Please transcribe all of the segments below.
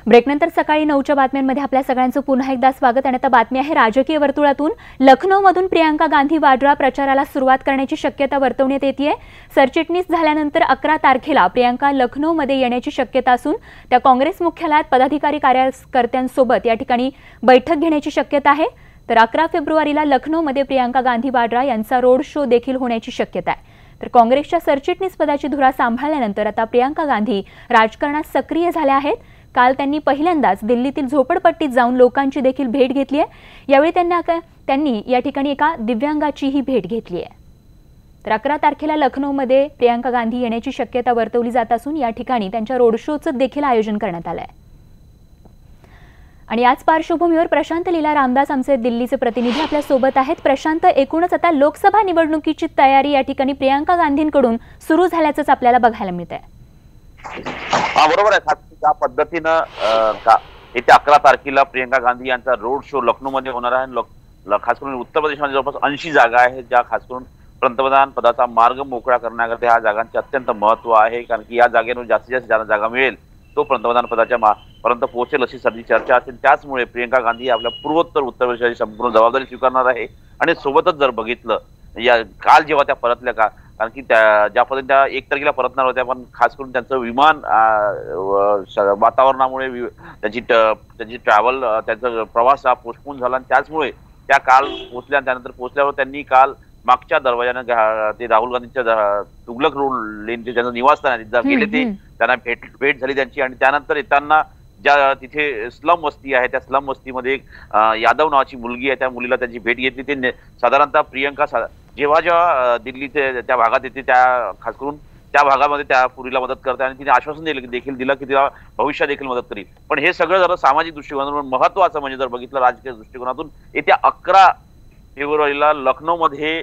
ब्रेकनंतर सकाळी 9च्या बातम्यांमध्ये आपल्या सगळ्यांचं पुन्हा एकदा स्वागत। आणि आता बातमी आहे राजकीय वर्तुळातून। लखनौमधून प्रियंका गांधी वाड्रा प्रचाराला सुरुवात करण्याची शक्यता वर्तवण्यात येते। सरचिटणीस झाल्यानंतर 11 तारखेला प्रियंका लखनौमध्ये येण्याची शक्यता असून त्या काँग्रेस मुख्यालयात पदाधिकारी कार्यकर्त्यांसोबत या ठिकाणी बैठक घेण्याची शक्यता आहे। तर 11 फेब्रुवारीला लखनौमध्ये प्रियंका गांधी वाड्रा यांचा रोड शो देखील होण्याची शक्यता आहे। तर काँग्रेसच्या सरचिटणीस पदाची धुरा सांभाळल्यानंतर आता प्रियंका गांधी राजकारणात सक्रिय झाल्या आहेत। काल त्यांनी पहिल्यांदाच दिल्लीतील झोपडपट्टीत जाऊन लोकांची देखील भेट घेतली आहे। यावेळी त्यांनी या ठिकाणी एका दिव्यांगाचीही भेट घेतली आहे। तर 11 तारखेला लखनौमध्ये प्रियंका गांधी येण्याची शक्यता वर्तवली जात असून या ठिकाणी त्यांच्या रोड शोचं देखील आयोजन करण्यात आलं आहे। आणि याच पार्श्वभूमीवर प्रशांत लीला रामदास आमचे दिल्लीचे प्रतिनिधी आपल्या सोबत आहेत। प्रशांत, एकूणच आता लोकसभा निवडणुकीची तयारी या ठिकाणी प्रियंका गांधींकडून सुरू झाल्याचंच आपल्याला बघायला मिळतंय। बरोबर आहे। त्या पद्धतीनं येत्या 11 तारखेला प्रियंका गांधी यांचा रोड शो लखनौमध्ये होणार आहे। खास करून उत्तर प्रदेशमध्ये जवळपास 80 जागा आहेत ज्या खास करून पंतप्रधान पदाचा मार्ग मोकळा करण्याकरता ह्या जागांचे अत्यंत महत्त्व आहे, कारण की या जागेवर जास्तीत जास्त जागा मिळेल तो पंतप्रधान पदाच्या पर्यंत पोहोचेल अशी सध्या चर्चा असेल। त्याचमुळे प्रियंका गांधी आपल्या पूर्वोत्तर उत्तर प्रदेशाची संपूर्ण जबाबदारी स्वीकारणार आहे। आणि सोबतच जर बघितलं या काल जेव्हा त्या परतल्या कारण की ज्या पद्धतीने त्या 1 तारखेला परतणार होत्या, पण खास करून त्यांचं विमान वातावरणामुळे त्यांची ट्रॅव्हल त्यांचा प्रवास हा पोस्टपोन झाला आणि त्याचमुळे त्या काल पोहोचल्या। त्यानंतर पोहोचल्यावर त्यांनी काल मागच्या दरवाजानं ते राहुल गांधींच्या तुगलक रोड लेनचे ज्यांचं निवासस्थान गेले ते त्यांना भेट झाली त्यांची। आणि त्यानंतर येताना ज्या तिथे स्लम वस्ती आहे त्या स्लम वस्तीमध्ये एक यादव नावाची मुलगी आहे, त्या मुलीला त्यांची भेट घेतली। ते साधारणतः प्रियंका जेव्हा दिल्लीचे त्या भागात येते त्या खास करून त्या भागामध्ये त्या पुरीला मदत करते आणि तिने आश्वासन देखील दिलं की तिला भविष्यात देखील मदत करील। पण हे सगळं जर सामाजिक दृष्टिकोनातून महत्त्वाचं म्हणजे जर बघितलं राजकीय दृष्टिकोनातूून येत्या 11 फेब्रुवारीला लखनौमध्ये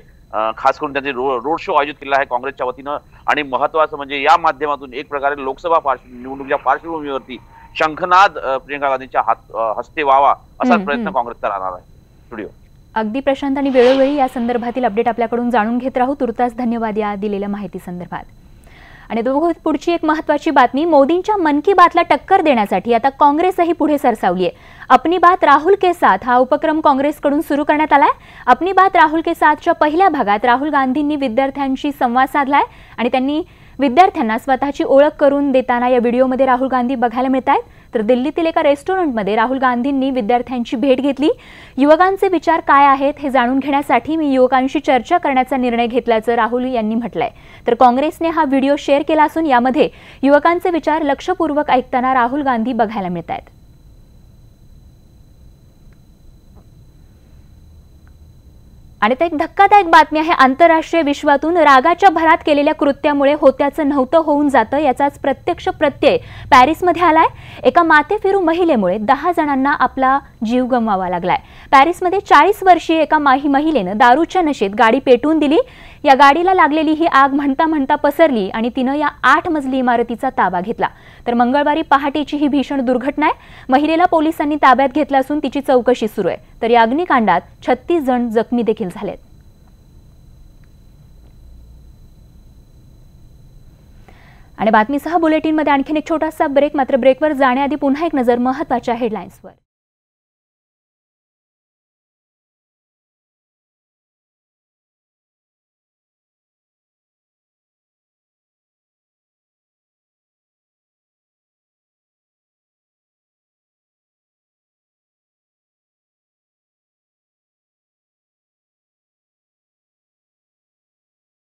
खास करून त्यांचे रोड शो आयोजित केला आहे काँग्रेसच्या वतीनं। आणि महत्त्वाचं म्हणजे या माध्यमातून एक प्रकारे लोकसभा निवडणुकीच्या पार्श्वभूमीवरती शंखनाद प्रियंका गांधींच्या हस्ते व्हावा असा प्रयत्न काँग्रेसचा राहणार आहे। स्टुडिओ अगदी प्रशांत, आणि वेळोवेळी या संदर्भातील अपडेट आपल्याकडून जाणून घेत राहू। तुर्तास धन्यवाद या दिलेल्या माहिती संदर्भात। आणि पुढची एक महत्त्वाची बातमी, मोदींच्या मन की बातला टक्कर देण्यासाठी आता काँग्रेसही पुढे सरसावली आहे। अपनी बात राहुल के साथ हा उपक्रम काँग्रेसकडून सुरू करण्यात आलाय। अपनी बात राहुल के साथच्या पहिल्या भागात राहुल गांधींनी विद्यार्थ्यांशी संवाद साधलाय आणि त्यांनी विद्यार्थ्यांना स्वतःची ओळख करून देताना या व्हिडिओमध्ये राहुल गांधी बघायला मिळत आहेत। तर दिल्लीतील एका रेस्टॉरंटमध्ये राहुल गांधींनी विद्यार्थ्यांची भेट घेतली। युवकांचे विचार काय आहेत हे जाणून घेण्यासाठी मी युवकांशी चर्चा करण्याचा निर्णय घेतल्याचं राहुल यांनी म्हटलंय। तर काँग्रेसने हा व्हिडिओ शेअर केला असून यामध्ये युवकांचे विचार लक्षपूर्वक ऐकताना राहुल गांधी बघायला मिळत आहेत। आणि एक धक्कादायक बातमी आहे। आंतरराष्ट्रीय विश्वातून रागाच्या भरात केलेल्या कृत्यामुळे होत्याचं नव्हतं होऊन जातं याचाच प्रत्यक्ष प्रत्यय पॅरिसमध्ये आलाय। एका माथेफिरू महिलेमुळे 10 जणांना आपला जीव गमवावा लागलाय। पॅरिसमध्ये 40 वर्षीय एका महिलेनं दारूच्या नशेत गाडी पेटवून दिली। या गाडीला लागलेली ही आग म्हणता म्हणता पसरली आणि तिनं या 8 मजली इमारतीचा ताबा घेतला। तर मंगळवारी पहाटेची ही भीषण दुर्घटना आहे। महिलेला पोलिसांनी ताब्यात घेतलं असून तिची चौकशी सुरू आहे। तर या अग्निकांडात 36 जण जखमी देखील झालेत। आणि बातमीसह बुलेटिनमध्ये आणखीन एक छोटासा ब्रेक, मात्र ब्रेकवर जाण्याआधी पुन्हा एक नजर महत्त्वाच्या हेडलाईन्सवर।